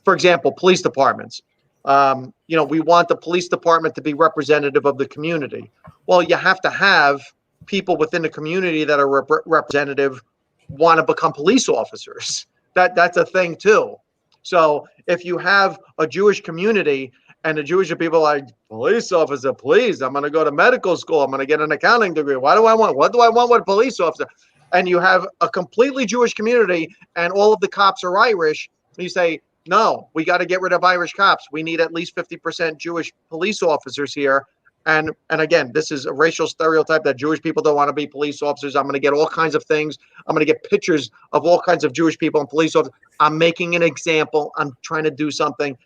For example, police departments. We want the police department to be representative of the community. Well, you have to have people within the community that are representative want to become police officers. That's a thing too. So if you have a Jewish community and the Jewish people are like, police officer, please, I'm going to go to medical school. I'm going to get an accounting degree. What do I want with a police officer? And you have a completely Jewish community and all of the cops are Irish. You say, no, we got to get rid of Irish cops. We need at least 50% Jewish police officers here. And again, this is a racial stereotype that Jewish people don't want to be police officers. I'm going to get all kinds of things. I'm going to get pictures of all kinds of Jewish people and police officers. I'm making an example. I'm trying to do something.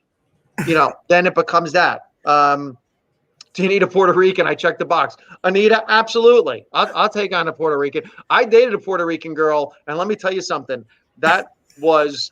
Then it becomes that. Do you need a Puerto Rican? I checked the box. Anita, absolutely. I'll take on a Puerto Rican. I dated a Puerto Rican girl, and let me tell you something. That was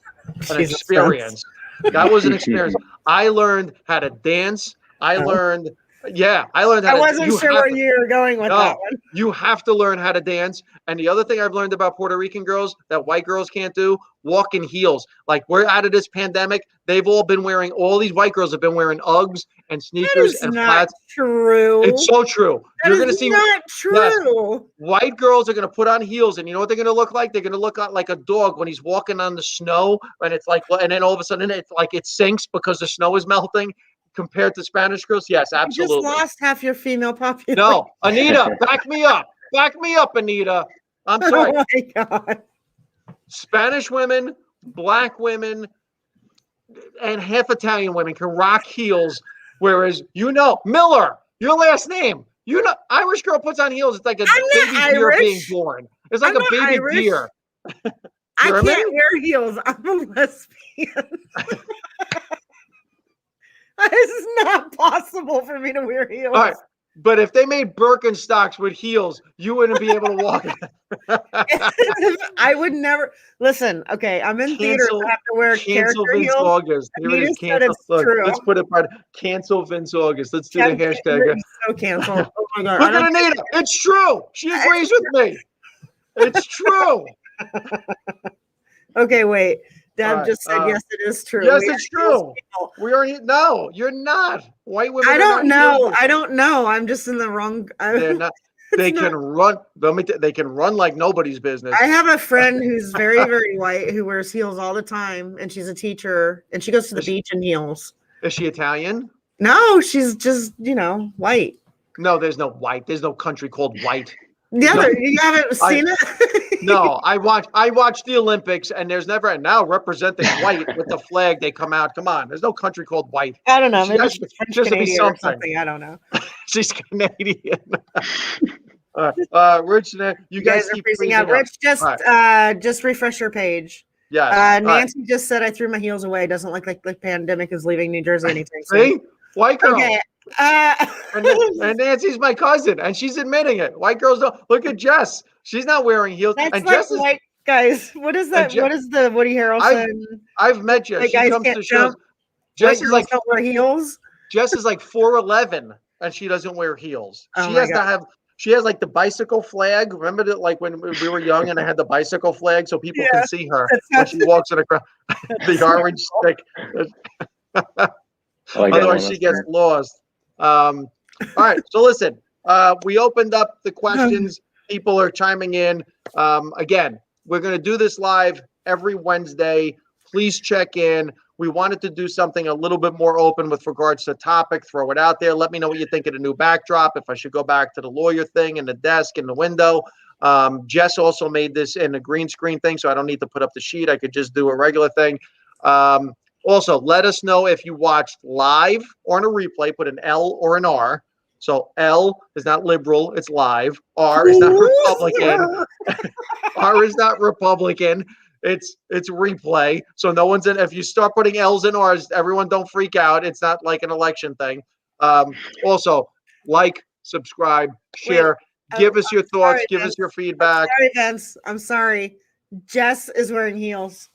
an experience. That was an experience. I learned how to dance. I learned how I wasn't sure where you were going with that one. You have to learn how to dance. And the other thing I've learned about Puerto Rican girls that white girls can't do, walk in heels. Like, we're out of this pandemic. These white girls have been wearing Uggs and sneakers and flats. True. It's so true. You're going to see not true. Yes, white girls are going to put on heels, and you know what they're going to look like? They're going to look like a dog when he's walking on the snow, and it's like, and then all of a sudden it's like it sinks because the snow is melting. Compared to Spanish girls, yes, absolutely. You just lost half your female population. No, Anita, back me up. Back me up, Anita. I'm sorry. Oh my God. Spanish women, black women, and half Italian women can rock heels, whereas Miller, your last name, Irish girl puts on heels. It's like a baby deer being born. It's like a baby deer. I can't wear heels. I'm a lesbian. It's not possible for me to wear heels. All right. But if they made Birkenstocks with heels, you wouldn't be able to walk. I would never listen. Okay, I'm in theater. I have to wear cancel character Vince heels. August. Here it is. Cancel. Look, let's put it right. Cancel Vince August. Let's do the hashtag. So cancel. Oh my God. Look at Anita. It's true. She agrees with me. It's true. Okay, wait. Deb just said, yes, it is true. Yes, it's true. No, you're not. White women. I don't know. I don't know. I'm just in the wrong. They're not. They can run. They can run like nobody's business. I have a friend who's very, very white who wears heels all the time, and she's a teacher, and she goes to the beach in heels. Is she Italian? No, she's just white. No, there's no white. There's no country called white. Yeah, you haven't seen it? No, I watch the Olympics, and there's never now representing white with the flag. They come out. Come on, there's no country called white. I don't know. Maybe she's French Canadian or something. I don't know. She's Canadian. Rich, you guys keep freezing out. Rich, just refresh your page. Yeah. Nancy just said I threw my heels away. Doesn't look like the pandemic is leaving New Jersey anything soon. See, white girl. Okay. And Nancy's my cousin, and she's admitting it. White girls don't look at Jess. She's not wearing heels. That's and like Jess white guys. What is that? What is the Woody Harrelson? I've met Jess. She comes to shows. Jess is like don't wear heels. Jess is like 4'11", and she doesn't wear heels. Oh she has to have. She has like the bicycle flag. Remember that, like when we were young and I had the bicycle flag so people can see her when she walks in across the orange stick. Otherwise, she gets lost. All right. So listen, we opened up the questions. People are chiming in. Again, we're going to do this live every Wednesday. Please check in. We wanted to do something a little bit more open with regards to topic. Throw it out there. Let me know what you think of the new backdrop. If I should go back to the lawyer thing and the desk and the window. Jess also made this in a green screen thing, so I don't need to put up the sheet. I could just do a regular thing. Also, let us know if you watched live or in a replay. Put an L or an R. So L is not liberal, it's live. R is not Republican. R is not Republican. It's replay. So no one's in. If you start putting L's and R's, everyone don't freak out. It's not like an election thing. Also, like, subscribe, share. Give us your thoughts. Sorry, give us your feedback. I'm sorry, Vince. I'm sorry. Jess is wearing heels.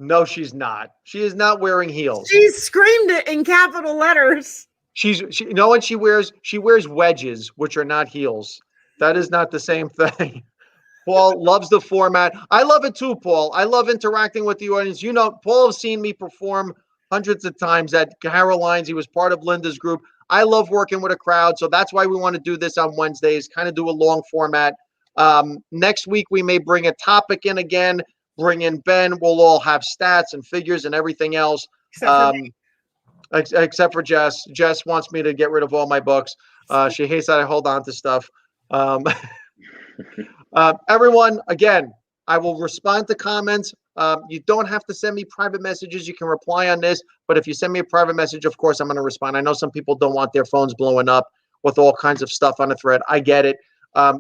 No, she's not. She is not wearing heels. She screamed it in capital letters. You know what she wears? She wears wedges, which are not heels. That is not the same thing. Paul loves the format. I love it too, Paul. I love interacting with the audience. You know, Paul has seen me perform hundreds of times at Caroline's. He was part of Linda's group. I love working with a crowd, so that's why we want to do this on Wednesdays, kind of do a long format. Next week, we may bring a topic in again, bring in Ben. We'll all have stats and figures and everything else. Except for Jess. Jess wants me to get rid of all my books. She hates that I hold on to stuff. Everyone, again, I will respond to comments. You don't have to send me private messages. You can reply on this. But if you send me a private message, of course, I'm going to respond. I know some people don't want their phones blowing up with all kinds of stuff on a thread. I get it.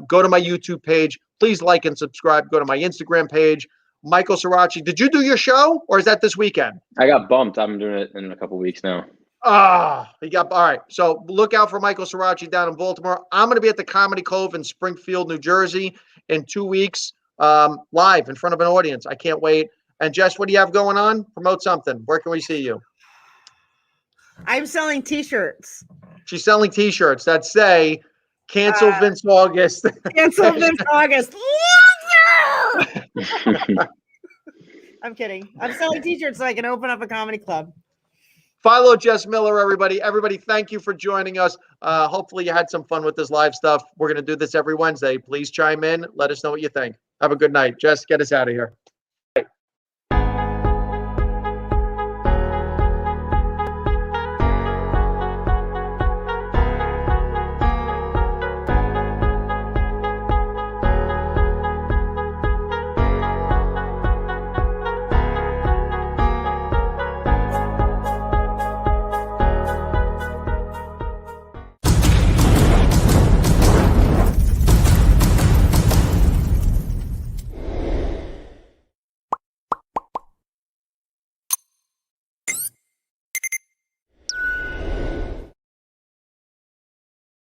Go to my YouTube page. Please like and subscribe. Go to my Instagram page. Michael Sirachi, did you do your show or is that this weekend? I got bumped. I'm doing it in a couple weeks now. All right. So look out for Michael Sirachi down in Baltimore. I'm going to be at the Comedy Cove in Springfield, New Jersey in 2 weeks, live in front of an audience. I can't wait. And Jess, what do you have going on? Promote something. Where can we see you? I'm selling t-shirts. She's selling t-shirts that say, cancel Vince August. Cancel Vince August. I'm kidding. I'm selling t-shirts so I can open up a comedy club. Follow Jess Miller, everybody. Everybody, thank you for joining us. Hopefully you had some fun with this live stuff. We're going to do this every Wednesday. Please chime in. Let us know what you think. Have a good night. Jess, get us out of here.